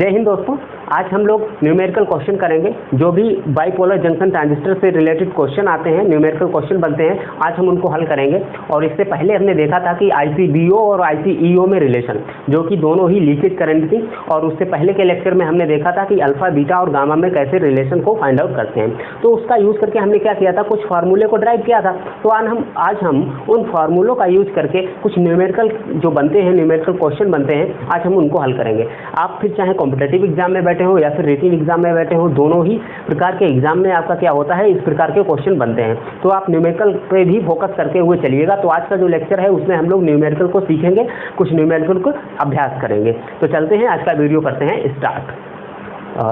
जय हिंद दोस्तों, आज हम लोग न्यूमेरिकल क्वेश्चन करेंगे। जो भी बाइपोलर जंक्शन ट्रांजिस्टर से रिलेटेड क्वेश्चन आते हैं, न्यूमेरिकल क्वेश्चन बनते हैं, आज हम उनको हल करेंगे। और इससे पहले हमने देखा था कि IC-BO और IC-EO में रिलेशन, जो कि दोनों ही लीकेज करंट थी। और उससे पहले के लेक्चर में हमने देखा था कि अल्फा, बीटा और गामा में कैसे रिलेशन को फाइंड आउट करते हैं। तो उसका यूज़ करके हमने क्या किया था, कुछ फार्मूले को ड्राइव किया था। तो आज हम उन फार्मूलों का यूज करके कुछ न्यूमेरिकल जो बनते हैं, न्यूमेरिकल क्वेश्चन बनते हैं, आज हम उनको हल करेंगे। आप फिर चाहे कॉम्पिटिटिव एग्जाम में बैठे हो या फिर रिटन एग्जाम में बैठे हो, दोनों ही प्रकार के एग्जाम में आपका क्या होता है, इस प्रकार के क्वेश्चन बनते हैं। तो आप न्यूमेरिकल पे भी फोकस करके हुए चलिएगा। तो आज का जो लेक्चर है उसमें हम लोग न्यूमेरिकल को सीखेंगे, कुछ न्यूमेरिकल को अभ्यास करेंगे। तो चलते हैं, आज का वीडियो करते हैं स्टार्ट।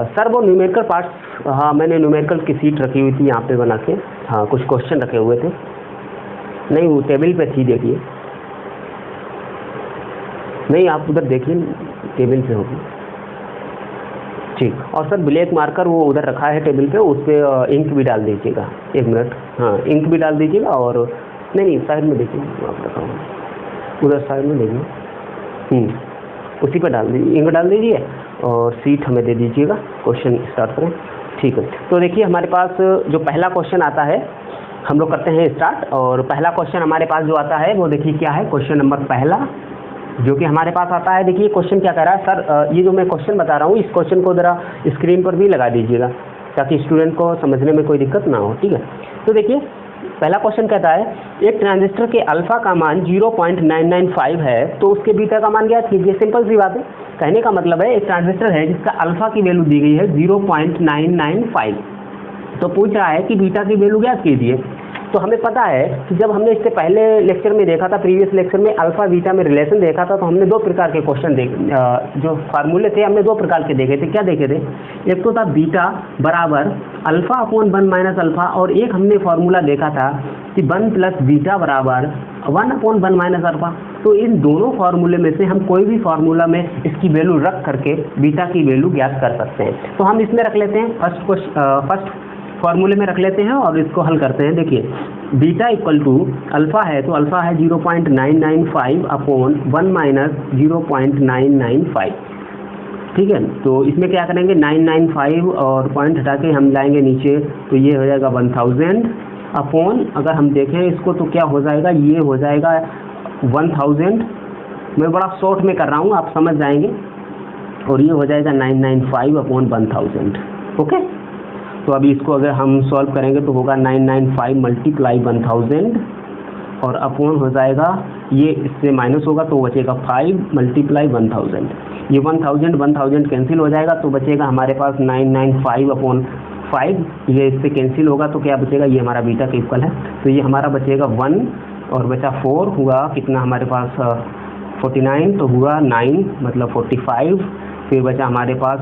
सर वो न्यूमेरिकल पार्ट्स, हाँ मैंने न्यूमेरिकल की सीट रखी हुई थी यहाँ पे बना के, हाँ कुछ क्वेश्चन रखे हुए थे, नहीं वो टेबल पे थी, देखिए नहीं आप उधर देखिए, टेबल पे होगी, ठीक। और सर ब्लैक मार्कर वो उधर रखा है टेबल पे, उस पर इंक भी डाल दीजिएगा, 1 मिनट, हाँ इंक भी डाल दीजिएगा। और नहीं साइड में देखिए, आप रखा हूँ उधर साइड में देखिए, उसी पर डाल दीजिए, इंक डाल दीजिए और सीट हमें दे दीजिएगा। क्वेश्चन स्टार्ट करें, ठीक है। तो देखिए हमारे पास जो पहला क्वेश्चन आता है, हम लोग करते हैं स्टार्ट। और पहला क्वेश्चन हमारे पास जो आता है वो देखिए क्या है, क्वेश्चन नंबर पहला जो कि हमारे पास आता है। देखिए क्वेश्चन क्या कह रहा है, सर ये जो मैं क्वेश्चन बता रहा हूँ, इस क्वेश्चन को ज़रा स्क्रीन पर भी लगा दीजिएगा ताकि स्टूडेंट को समझने में कोई दिक्कत ना हो, ठीक है। तो देखिए पहला क्वेश्चन कहता है, एक ट्रांजिस्टर के अल्फा का मान 0.995 है तो उसके बीटा का मान ज्ञात कीजिए। सिंपल सी बात है, कहने का मतलब है एक ट्रांजिस्टर है जिसका अल्फा की वैल्यू दी गई है 0.995, तो पूछ रहा है कि बीटा की वैल्यू ज्ञात कीजिए। तो हमें पता है कि जब हमने इससे पहले लेक्चर में देखा था, प्रीवियस लेक्चर में अल्फा बीटा में रिलेशन देखा था, तो हमने 2 प्रकार के क्वेश्चन जो फार्मूले थे हमने 2 प्रकार के देखे थे। क्या देखे थे, एक तो था बीटा बराबर अल्फा अपॉन 1 माइनस अल्फा, और एक हमने फार्मूला देखा था कि 1 प्लस बीटा बराबर 1 अपॉन 1 माइनस अल्फा। तो इन दोनों फार्मूले में से हम कोई भी फार्मूला में इसकी वैल्यू रख करके बीटा की वैल्यू ज्ञात कर सकते हैं। तो हम इसमें रख लेते हैं, फर्स्ट फार्मूले में रख लेते हैं और इसको हल करते हैं। देखिए बीटा इक्वल टू अल्फा है, तो अल्फा है 0.995 अपॉन 1 माइनस 0.995, ठीक है। तो इसमें क्या करेंगे, 995 और पॉइंट हटा के हम लाएंगे नीचे, तो ये हो जाएगा 1000 अपॉन, अगर हम देखें इसको तो क्या हो जाएगा, ये हो जाएगा 1000। मैं बड़ा शॉर्ट में कर रहा हूँ, आप समझ जाएंगे। और ये हो जाएगा 995 अपॉन 1000, ओके। तो अभी इसको अगर हम सॉल्व करेंगे तो होगा 995 मल्टीप्लाई 1000 और अपॉन हो जाएगा, ये इससे माइनस होगा तो बचेगा 5 मल्टीप्लाई 1000। ये 1000 कैंसिल हो जाएगा तो बचेगा हमारे पास 995 अपॉन 5, ये इससे कैंसिल होगा तो क्या बचेगा, ये हमारा बीटा के इक्वल है। तो ये हमारा बचेगा 1 और बचा 4, हुआ कितना हमारे पास 49, तो हुआ 9 मतलब 45, फिर बचा हमारे पास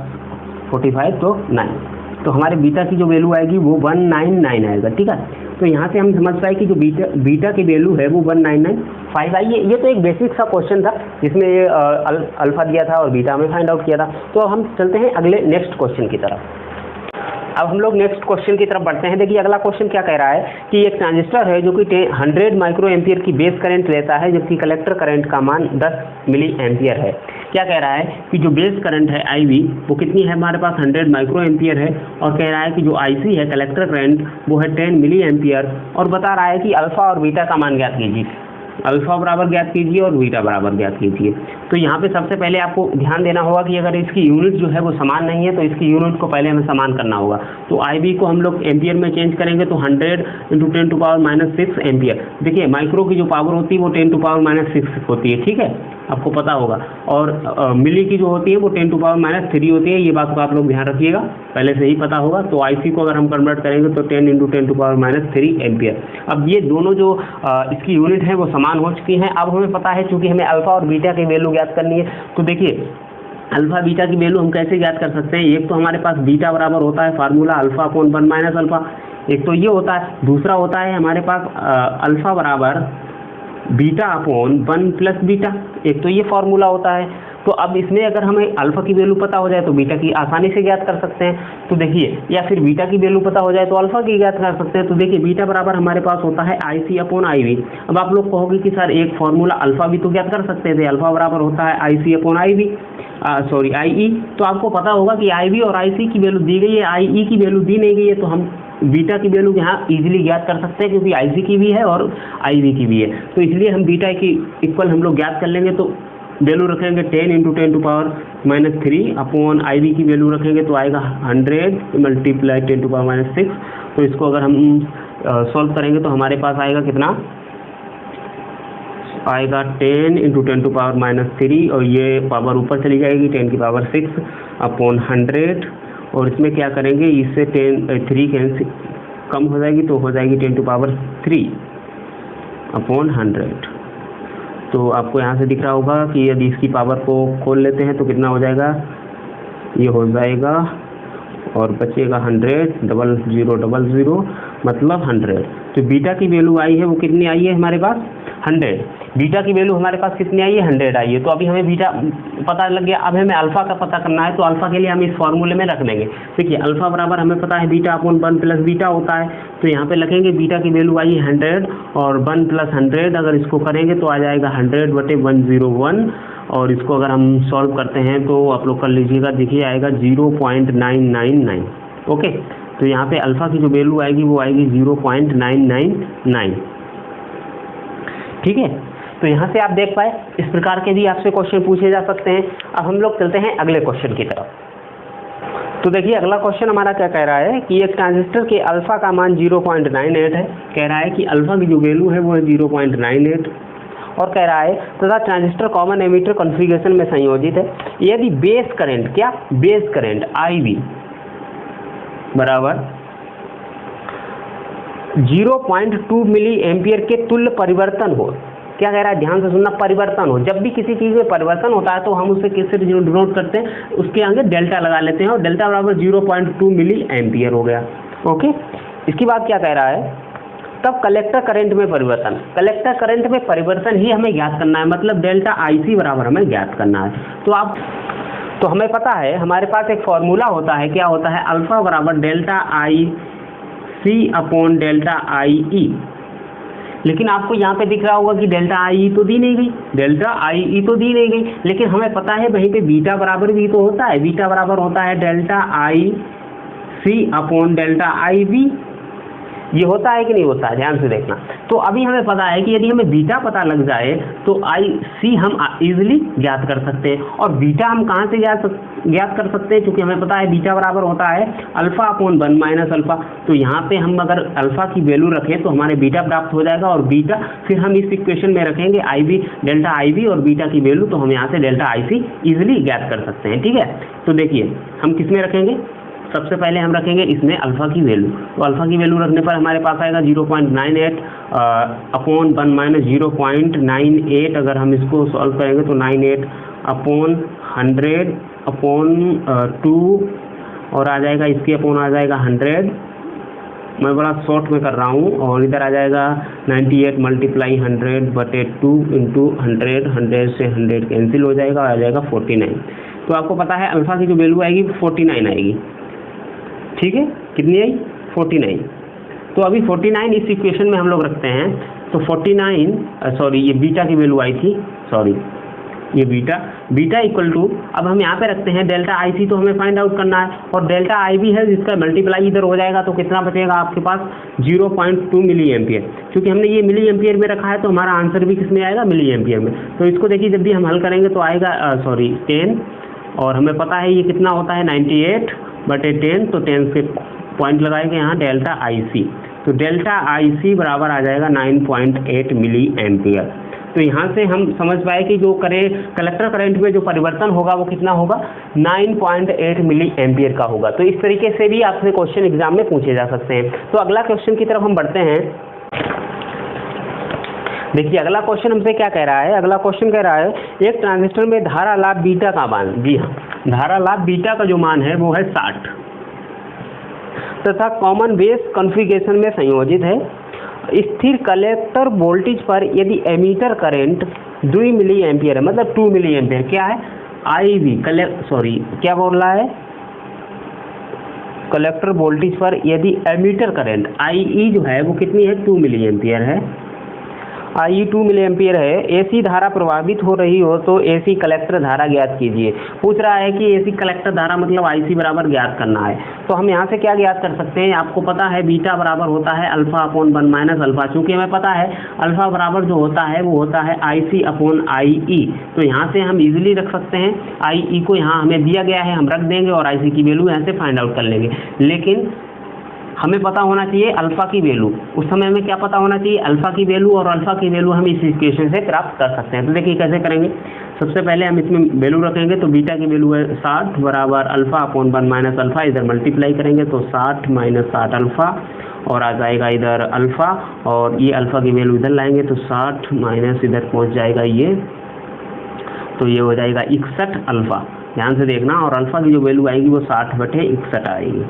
45 तो 9। तो हमारे बीटा की जो वैल्यू आएगी वो 199 आएगा, ठीक है। तो यहाँ से हम समझ पाए कि जो बीटा की वैल्यू है वो 199.5 आई है। ये तो एक बेसिक सा क्वेश्चन था जिसमें ये अल्फा दिया था और बीटा में फाइंड आउट किया था। तो अब हम चलते हैं अगले नेक्स्ट क्वेश्चन की तरफ। अब हम लोग नेक्स्ट क्वेश्चन की तरफ बढ़ते हैं। देखिए अगला क्वेश्चन क्या कह रहा है कि एक ट्रांजिस्टर है जो कि 100 माइक्रो एम्पियर की बेस करंट लेता है, जबकि कलेक्टर करंट का मान 10 मिली एम्पियर है। क्या कह रहा है कि जो बेस करंट है IV वो कितनी है, हमारे पास 100 माइक्रो एम्पियर है, और कह रहा है कि जो IC है कलेक्टर करंट वो है 10 मिली एम्पियर, और बता रहा है कि अल्फा और बीटा का मान ज्ञात कीजिए। अल्फा बराबर ज्ञात कीजिए और बीटा बराबर ज्ञात कीजिए। तो यहाँ पे सबसे पहले आपको ध्यान देना होगा कि अगर इसकी यूनिट जो है वो समान नहीं है तो इसकी यूनिट को पहले हमें समान करना होगा। तो IB को हम लोग एम्पियर में चेंज करेंगे तो 100 × 10⁻⁶ एम्पियर। देखिए माइक्रो की जो पावर होती है वो 10⁻⁶ होती है, ठीक है, आपको पता होगा। और मिली की जो होती है वो 10⁻³ होती है, ये बात को आप लोग ध्यान रखिएगा, पहले से ही पता होगा। तो IC को अगर हम कन्वर्ट करेंगे तो 10 × 10⁻³ एम्पियर। अब ये दोनों जो इसकी यूनिट है वो समान हो चुकी हैं। अब हमें पता है चूंकि हमें अल्फा और बीटा की वैल्यू ज्ञात करनी है, तो देखिए अल्फा बीटा की वैल्यू हम कैसे ज्ञात कर सकते हैं। एक तो हमारे पास बीटा बराबर होता है formula alpha upon 1 minus alpha, एक तो ये होता है। दूसरा होता है हमारे पास अल्फा बराबर बीटा अपॉन 1 प्लस बीटा, एक तो ये फार्मूला होता है। तो अब इसमें अगर हमें अल्फा की वैल्यू पता हो जाए तो बीटा की आसानी से ज्ञात कर सकते हैं। तो देखिए, या फिर बीटा की वैल्यू पता हो जाए तो अल्फा की ज्ञात कर सकते हैं। तो देखिए बीटा बराबर हमारे पास होता है IC अपॉन IV। अब आप लोग कहोगे कि सर एक फार्मूला अल्फा भी तो ज्ञात कर सकते थे, अल्फा बराबर होता है IC upon IV। Sorry IE, तो आपको पता होगा कि IB और IC की वैल्यू दी गई है, IE की वैल्यू दी नहीं गई है, तो हम बीटा की वैल्यू यहाँ इजीली ज्ञात कर सकते हैं क्योंकि IC की भी है और IB की भी है, तो इसलिए हम बीटा की इक्वल हम लोग ज्ञात कर लेंगे। तो वैल्यू रखेंगे 10 × 10⁻³ अपॉन IB की वैल्यू रखेंगे तो आएगा 100 × 10⁻⁶। तो इसको अगर हम सॉल्व करेंगे तो हमारे पास आएगा कितना, आएगा 10 × 10⁻³ और ये पावर ऊपर चली जाएगी 10⁶ अपॉन 100, और इसमें क्या करेंगे, इससे 3 कम हो जाएगी तो हो जाएगी 10⁻³ अपॉन 100। तो आपको यहाँ से दिख रहा होगा कि यदि इसकी पावर को खोल लेते हैं तो कितना हो जाएगा, ये हो जाएगा और बचेगा 100, 0000 मतलब 100। तो बीटा की वैल्यू आई है वो कितनी आई है हमारे पास, 100। बीटा की वैल्यू हमारे पास कितनी आई है, 100 आई है। तो अभी हमें बीटा पता लग गया, अब हमें अल्फा का पता करना है। तो अल्फा के लिए हम इस फॉर्मूले में रख लेंगे। देखिए अल्फा बराबर हमें पता है बीटा अपॉन 1 + बीटा होता है, तो यहाँ पे लिखेंगे बीटा की वैल्यू आई है 100 और 1 + 100 अगर इसको करेंगे तो आ जाएगा 100/101, और इसको अगर हम सॉल्व करते हैं तो आप लोग कर लीजिएगा, देखिए आएगा 0.999। ओके, तो यहाँ पे अल्फा की जो वैल्यू आएगी वो आएगी 0.999। ठीक है, तो यहाँ से आप देख पाए इस प्रकार के भी आपसे क्वेश्चन पूछे जा सकते हैं। अब हम लोग चलते हैं अगले क्वेश्चन की तरफ। तो देखिए अगला क्वेश्चन हमारा क्या कह रहा है कि एक ट्रांजिस्टर के अल्फा का मान 0.98 है। कह रहा है कि अल्फा की जो वैल्यू है वो है 0.98, और कह रहा है तथा ट्रांजिस्टर कॉमन एमिटर कॉन्फ़िगरेशन में संयोजित है। यदि बेस करंट, क्या बेस करंट IB बराबर 0.2 मिली एम्पियर के तुल्य परिवर्तन हो। क्या कह रहा है, ध्यान से सुनना, परिवर्तन हो। जब भी किसी चीज़ में परिवर्तन होता है तो हम उसे किससे डिनोट करते हैं, उसके आगे डेल्टा लगा लेते हैं, और डेल्टा बराबर 0.2 मिली एम्पियर हो गया। ओके, इसके बाद क्या कह रहा है, तब कलेक्टर करंट में परिवर्तन, कलेक्टर करंट में परिवर्तन ही हमें ज्ञात करना है, मतलब डेल्टा IC बराबर हमें ज्ञात करना है। तो हमें पता है, हमारे पास एक फॉर्मूला होता है, क्या होता है, अल्फा बराबर delta IC upon delta IE। लेकिन आपको यहाँ पे दिख रहा होगा कि डेल्टा IE तो दी नहीं गई, डेल्टा IE तो दी नहीं गई, लेकिन हमें पता है वहीं पे बीटा बराबर भी तो होता है, बीटा बराबर होता है delta IC upon delta IB। ये होता है कि नहीं होता है, ध्यान से देखना। तो अभी हमें पता है कि यदि हमें बीटा पता लग जाए तो IC हम इजीली ज्ञात कर सकते हैं। और बीटा हम कहाँ से ज्ञात कर सकते हैं, क्योंकि हमें पता है बीटा बराबर होता है अल्फा अपॉन 1 - अल्फा। तो यहाँ पे हम अगर अल्फा की वैल्यू रखें तो हमारे बीटा प्राप्त हो जाएगा, और बीटा फिर हम इस इक्वेशन में रखेंगे IB, डेल्टा IB और बीटा की वैल्यू, तो हम यहाँ से डेल्टा IC इजिली ज्ञात कर सकते हैं। ठीक है, तो देखिए हम किस में रखेंगे, सबसे पहले हम रखेंगे इसमें अल्फा की वैल्यू। तो अल्फा की वैल्यू रखने पर हमारे पास आएगा 0.98 अपॉन 1 - 0.98। अगर हम इसको सॉल्व करेंगे तो 98 अपॉन 100 अपॉन 2, और आ जाएगा इसके अपॉन आ जाएगा 100। मैं बड़ा शॉर्ट में कर रहा हूँ, और इधर आ जाएगा 98 × 100/2 × 100, 100 से 100 कैंसिल हो जाएगा, आ जाएगा 49। तो आपको पता है अल्फा की जो वैल्यू आएगी 49 आएगी। ठीक है, कितनी आई, 49। तो अभी 49 इस इक्वेशन में हम लोग रखते हैं, तो 49 सॉरी ये बीटा की वैल्यू आई थी, सॉरी ये बीटा इक्वल टू, अब हम यहाँ पे रखते हैं डेल्टा IC, तो हमें फाइंड आउट करना है, और डेल्टा IB है जिसका मल्टीप्लाई इधर हो जाएगा, तो कितना बचेगा आपके पास 0.2 मिली एम्पियर। क्योंकि हमने ये मिली एम्पियर में रखा है तो हमारा आंसर भी किस में आएगा, मिली एम्पियर में। तो इसको देखिए जब भी हम हल करेंगे तो आएगा 10, और हमें पता है ये कितना होता है 98/10, तो 10 से पॉइंट लगाएंगे यहाँ डेल्टा IC, तो डेल्टा IC बराबर आ जाएगा 9.8 मिली एम्पियर। तो यहाँ से हम समझ पाए कि जो कलेक्टर करंट में जो परिवर्तन होगा वो कितना होगा, 9.8 मिली एम्पियर का होगा। तो इस तरीके से भी आपसे क्वेश्चन एग्जाम में पूछे जा सकते हैं। तो अगला क्वेश्चन की तरफ हम बढ़ते हैं। देखिए अगला क्वेश्चन हमसे क्या कह रहा है, अगला क्वेश्चन कह रहा है एक ट्रांजिस्टर में धारा लाभ बीटा का मान, जी हाँ, धारा लाभ बीटा का जो मान है वो है 60 तथा कॉमन बेस कॉन्फ़िगरेशन में संयोजित है। स्थिर कलेक्टर वोल्टेज पर यदि एमीटर करंट 2 मिली एम्पियर है, मतलब 2 मिली एम्पियर, क्या है IB क्या बोल रहा है, कलेक्टर वोल्टेज पर यदि एमीटर करंट IE जो है वो कितनी है, 2 मिली एम्पियर है, आई 2 मिली एम्पियर है, एसी धारा प्रभावित हो रही हो तो एसी कलेक्टर धारा ज्ञात कीजिए। पूछ रहा है कि एसी कलेक्टर धारा मतलब आईसी बराबर ज्ञात करना है। तो हम यहाँ से क्या ज्ञात कर सकते हैं, आपको पता है बीटा बराबर होता है अल्फा अपॉन 1 माइनस अल्फा। चूंकि हमें पता है अल्फा बराबर जो होता है वो होता है आईसी अपॉन आईई, तो यहाँ से हम इजीली रख सकते हैं। आईई को यहाँ हमें दिया गया है, हम रख देंगे और आईसी की वैल्यू यहाँ से फाइंड आउट कर लेंगे। लेकिन हमें पता होना चाहिए अल्फा की वैल्यू। उस समय हमें क्या पता होना चाहिए, अल्फा की वैल्यू, और अल्फा की वैल्यू हम इस इक्वेशन से प्राप्त कर सकते हैं। तो देखिए कैसे करेंगे। सबसे पहले हम इसमें वैल्यू रखेंगे, तो बीटा की वैल्यू है 60 बराबर अल्फा अपॉन 1 माइनस अल्फा। इधर मल्टीप्लाई करेंगे तो 60 माइनस 60 अल्फा, और आ जाएगा इधर अल्फा, और ये अल्फा की वैल्यू इधर लाएंगे तो 60 माइनस इधर पहुँच जाएगा ये, तो ये हो जाएगा 61 अल्फा। ध्यान से देखना, और अल्फा की जो वैल्यू आएगी वो 60/61 आएगी।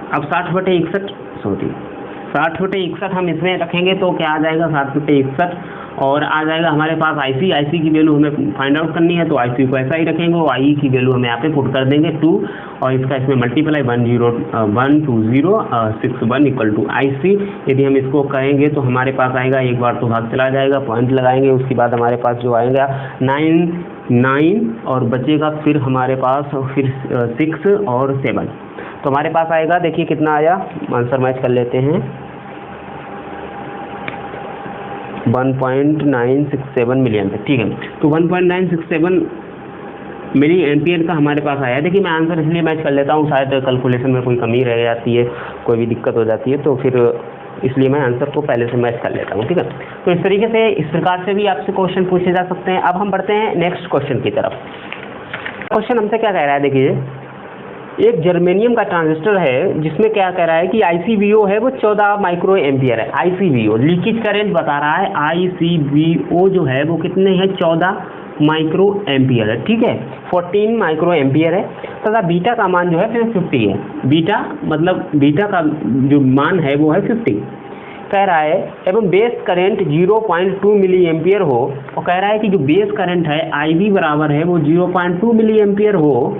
अब 60/61 हम इसमें रखेंगे तो क्या आ जाएगा 60/61, और आ जाएगा हमारे पास आईसी की वैल्यू हमें फाइंड आउट करनी है, तो आईसी को ऐसा ही रखेंगे, और आई की वैल्यू हम यहाँ पे पुट कर देंगे 2, और इसका इसमें मल्टीप्लाई 10161 इक्वल टू आईसी। यदि हम इसको कहेंगे तो हमारे पास आएगा, एक बार तो भाग चला जाएगा, पॉइंट लगाएंगे, उसके बाद हमारे पास जो आएगा 9 और बचेगा फिर हमारे पास फिर 6 और 7। तो हमारे पास आएगा, देखिए कितना आया, आंसर मैच कर लेते हैं, 1.967 मिली एम्पियर। ठीक है, तो 1.967 मिली एम्पियर का हमारे पास आया। देखिए मैं आंसर इसलिए मैच कर लेता हूँ, शायद कैलकुलेशन में कोई कमी रह जाती है, कोई भी दिक्कत हो जाती है, तो फिर इसलिए मैं आंसर को पहले से मैच कर लेता हूँ। ठीक है, तो इस तरीके से, इस प्रकार से भी आपसे क्वेश्चन पूछे जा सकते हैं। अब हम बढ़ते हैं नेक्स्ट क्वेश्चन की तरफ। क्वेश्चन हमसे क्या कह रहा है, देखिए एक जर्मेनियम का ट्रांजिस्टर है जिसमें क्या कह रहा है कि ICVO है वो 14 माइक्रो एम्पियर है। ICVO लीकेज करंट बता रहा है, ICVO जो है वो कितने है, 14 माइक्रो एम्पियर है। ठीक है, 14 माइक्रो एम्पियर है, तथा बीटा का मान जो है 50 है। बीटा मतलब बीटा का जो मान है वो है 50 कह रहा है, एवं बेस करंट 0.2 मिली एम्पियर हो, और कह रहा है कि जो बेस करंट है IB बराबर है वो 0.2 मिली एम्पियर हो,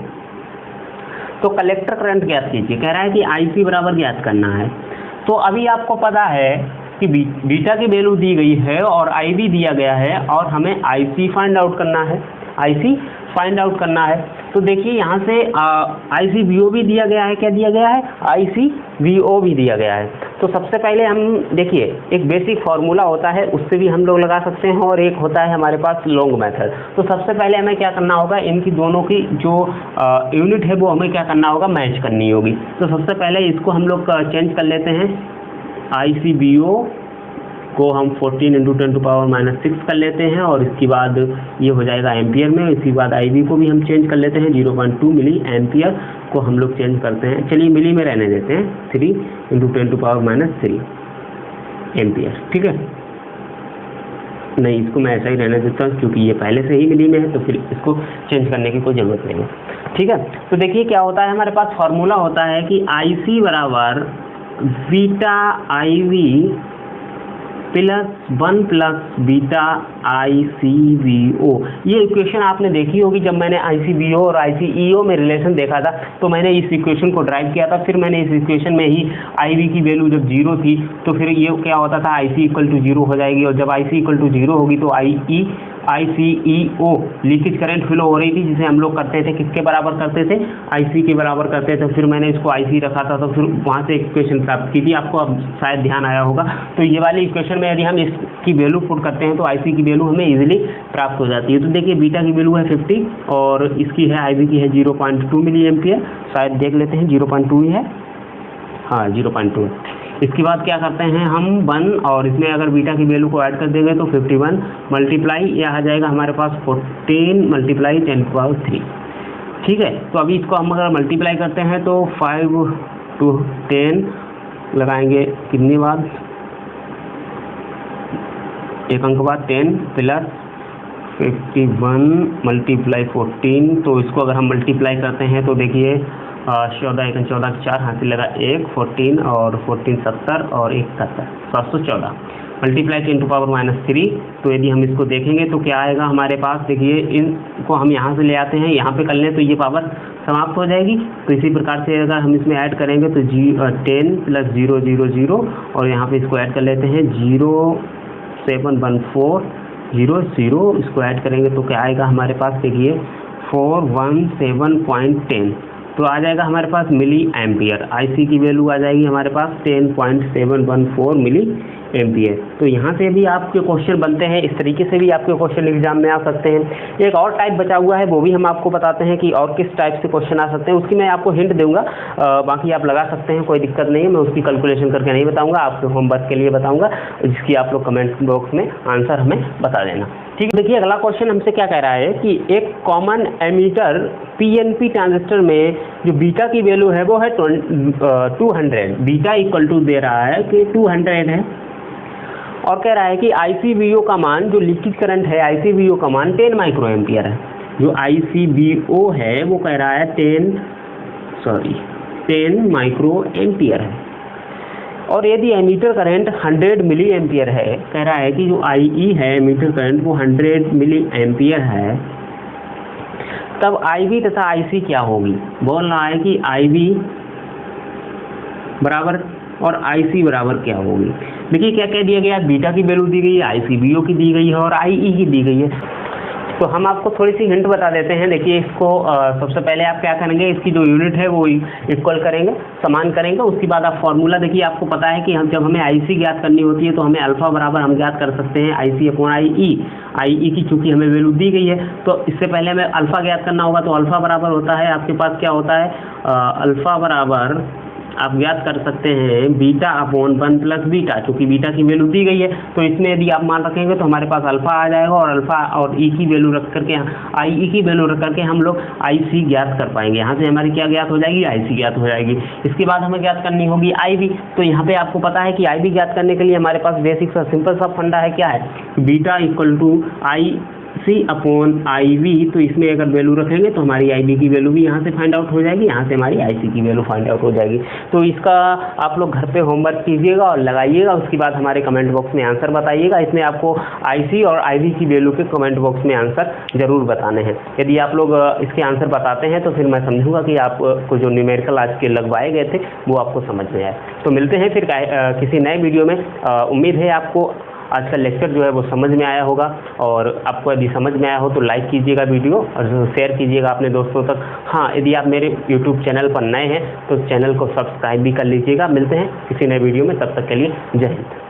तो कलेक्टर करंट ज्ञात कीजिए। कह रहा है कि IC बराबर ज्ञात करना है। तो अभी आपको पता है कि बीटा की वैल्यू दी गई है और IB दिया गया है, और हमें IC फाइंड आउट करना है, IC फाइंड आउट करना है। तो देखिए यहाँ से ICVO भी दिया गया है, क्या दिया गया है, ICVO भी दिया गया है। तो सबसे पहले हम देखिए, एक बेसिक फार्मूला होता है, उससे भी हम लोग लगा सकते हैं, और एक होता है हमारे पास लॉन्ग मेथड। तो सबसे पहले हमें क्या करना होगा, इनकी दोनों की जो यूनिट है वो हमें क्या करना होगा, मैच करनी होगी। तो सबसे पहले इसको हम लोग चेंज कर लेते हैं, ICVO को हम 14 × 10⁻⁻6 कर लेते हैं, और इसके बाद ये हो जाएगा एम्पियर में। इसके बाद IB को भी हम चेंज कर लेते हैं, 0.2 मिली एम्पियर को हम लोग चेंज करते हैं, चलिए मिली में रहने देते हैं, 3 × 10⁻³ एम्पियर। ठीक है, नहीं इसको मैं ऐसा ही रहने देता हूँ क्योंकि ये पहले से ही मिली में है, तो फिर इसको चेंज करने की कोई ज़रूरत नहीं है। ठीक है, तो देखिए क्या होता है, हमारे पास फार्मूला होता है कि IC बराबर बीटा IB +1 + बीटा ICVO। ये इक्वेशन आपने देखी होगी, जब मैंने ICVO और ICEO में रिलेशन देखा था तो मैंने इस इक्वेशन को ड्राइव किया था। फिर मैंने इस इक्वेशन में ही IB की वैल्यू जब 0 थी तो फिर ये क्या होता था, IC = 0 हो जाएगी, और जब IC = 0 होगी तो ICEO लीकेज करंट फ्लो हो रही थी, जिसे हम लोग करते थे किसके बराबर करते थे, IC के बराबर करते थे। फिर मैंने इसको IC रखा था, तो फिर वहाँ से इक्वेशन प्राप्त की थी, आपको अब शायद ध्यान आया होगा। तो ये वाली इक्वेशन में यदि हम इसकी वैल्यू पुट करते हैं तो IC की वैल्यू हमें इजीली प्राप्त हो जाती है। तो देखिए बीटा की वैल्यू है 50 और इसकी है IB की है 0.2 मिली एम्पियर, शायद देख लेते हैं 0.2 ही है, हाँ 0.2। इसके बाद क्या करते हैं हम 1, और इसमें अगर बीटा की वैल्यू को ऐड कर देंगे तो 51 मल्टीप्लाई यह आ जाएगा हमारे पास 14 × 10⁻³ ठीक है। तो अभी इसको हम अगर मल्टीप्लाई करते हैं तो 5 × 10 लगाएंगे, कितनी बार, एक अंक बाद 10 + 51 × 14। तो इसको अगर हम मल्टीप्लाई करते हैं तो देखिए 14 × 1 = 14, 4 हासिल लगा 1, 14 और 14 70 और 1 70, 714 मल्टीप्लाई 10⁻³ तो यदि हम इसको देखेंगे तो क्या आएगा हमारे पास, देखिए इनको हम यहाँ से ले आते हैं, यहाँ पे कर लें तो ये पावर समाप्त हो जाएगी। तो इसी प्रकार से अगर हम इसमें ऐड करेंगे तो 10 + 0 0 0 और यहाँ पे इसको ऐड कर लेते हैं 0 417400 इसको ऐड करेंगे तो क्या आएगा हमारे पास, देखिए 417.10, तो आ जाएगा हमारे पास मिली एम्पियर। आईसी की वैल्यू आ जाएगी हमारे पास 10.714 मिली एम्पियर। तो यहाँ से भी आपके क्वेश्चन बनते हैं, इस तरीके से भी आपके क्वेश्चन एग्जाम में आ सकते हैं। एक और टाइप बचा हुआ है, वो भी हम आपको बताते हैं कि और किस टाइप से क्वेश्चन आ सकते हैं, उसकी मैं आपको हिंट दूंगा, बाकी आप लगा सकते हैं, कोई दिक्कत नहीं है। मैं उसकी कैलकुलेशन करके नहीं बताऊंगा, आपके होमवर्क के लिए बताऊंगा, जिसकी आप लोग कमेंट बॉक्स में आंसर हमें बता देना। ठीक है, देखिए अगला क्वेश्चन हमसे क्या कह रहा है कि एक कॉमन एमीटर पीएनपी ट्रांजिस्टर में जो बीटा की वैल्यू है वो है 200, बीटा इक्वल टू दे रहा है कि 200 है, और कह रहा है कि ICVO का मान, जो लीकेज करंट है ICVO का मान 10 माइक्रो एम्पियर है। जो ICVO है वो कह रहा है 10 माइक्रो एम्पियर है, और यदि एमीटर करंट 100 मिली एम्पियर है, कह रहा है कि जो IE है एमीटर करंट वो 100 मिली एम्पियर है, तब IB तथा IC क्या होगी। बोल रहा है कि IB बराबर और IC बराबर क्या होगी। देखिए क्या कह दिया गया, बीटा की वैल्यू दी गई है, ICVO की दी गई है और IE की दी गई है। तो हम आपको थोड़ी सी हिंट बता देते हैं। देखिए इसको सबसे पहले आप क्या करेंगे, इसकी जो यूनिट है वो इक्वल करेंगे, समान करेंगे। उसके बाद आप फॉर्मूला, देखिए आपको पता है कि हम जब हमें IC ज्ञात करनी होती है तो हमें अल्फा बराबर हम ज्ञात कर सकते हैं IC/IE। IE की चूंकि हमें वैल्यू दी गई है, तो इससे पहले हमें अल्फा ज्ञात करना होगा, तो अल्फा बराबर होता है आपके पास क्या होता है, अल्फा बराबर आप ज्ञात कर सकते हैं बीटा अपॉन 1 प्लस बीटा, चूंकि बीटा की वैल्यू दी गई है। तो इसमें यदि आप मान रखेंगे तो हमारे पास अल्फा आ जाएगा, और अल्फा और ई की वैल्यू रख करके, IE की वैल्यू रख करके हम लोग IC ज्ञात कर पाएंगे। यहाँ से हमारी क्या ज्ञात हो जाएगी, IC ज्ञात हो जाएगी। इसके बाद हमें ज्ञात करनी होगी IB। तो यहाँ पे आपको पता है कि IB ज्ञात करने के लिए हमारे पास बेसिक सा सिंपल सा फंडा है, क्या है, बीटा इक्वल टू IC/IB। तो इसमें अगर वैल्यू रखेंगे तो हमारी IB की वैल्यू भी यहाँ से फाइंड आउट हो जाएगी, यहाँ से हमारी IC की वैल्यू फाइंड आउट हो जाएगी। तो इसका आप लोग घर पे होमवर्क कीजिएगा और लगाइएगा, उसके बाद हमारे कमेंट बॉक्स में आंसर बताइएगा। इसमें आपको IC और IB की वैल्यू के कमेंट बॉक्स में आंसर जरूर बताने हैं। यदि आप लोग इसके आंसर बताते हैं तो फिर मैं समझूंगा कि आपको जो न्यूमेरिकल आज के लगवाए गए थे वो आपको समझ में आए। तो मिलते हैं फिर किसी नए वीडियो में। उम्मीद है आपको आज का लेक्चर जो है वो समझ में आया होगा, और आपको यदि समझ में आया हो तो लाइक कीजिएगा वीडियो और शेयर कीजिएगा अपने दोस्तों तक। हाँ, यदि आप मेरे YouTube चैनल पर नए हैं तो चैनल को सब्सक्राइब भी कर लीजिएगा। मिलते हैं किसी नए वीडियो में, तब तक के लिए जय हिंद।